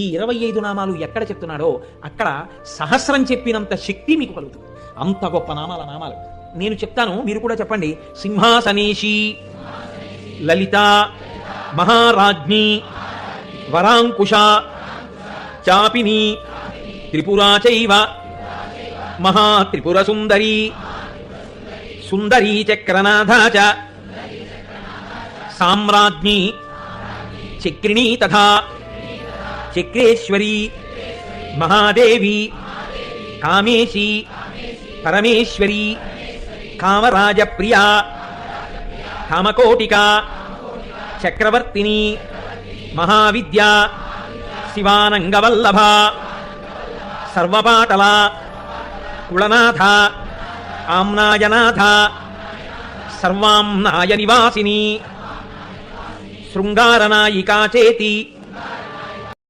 ఈ 25 నామాలు ఎక్కడ చెప్తున్నాడో అక్కడ సహస్రం చెప్పినంత శక్తి మీకు కలుగుతుంది. అంత గొప్ప నామాలు నేను చెప్తాను, మీరు కూడా చెప్పండి. సింహాసనేషి, లలిత, మహారాజ్ఞి, వరాంకుశ, చాపిని, త్రిపురా చైవ, మహాత్రిపుర సుందరి, సుందరీ చక్రనాథ చ, సామ్రాజ్ఞి, చక్రిణీ తథా చక్రేశ్వరి, మహాదేవి, కామేశి, పరమేశ్వరి, కామరాజప్రియా, కామకోటిక, చక్రవర్తిని, మహావిద్యా, శివానంగవల్లభ, సర్వపాటల, కుళనాథ, ఆమ్నాయనాథ, సర్వాంనాయ నివాసిని, శృంగారనాయికా చేతి,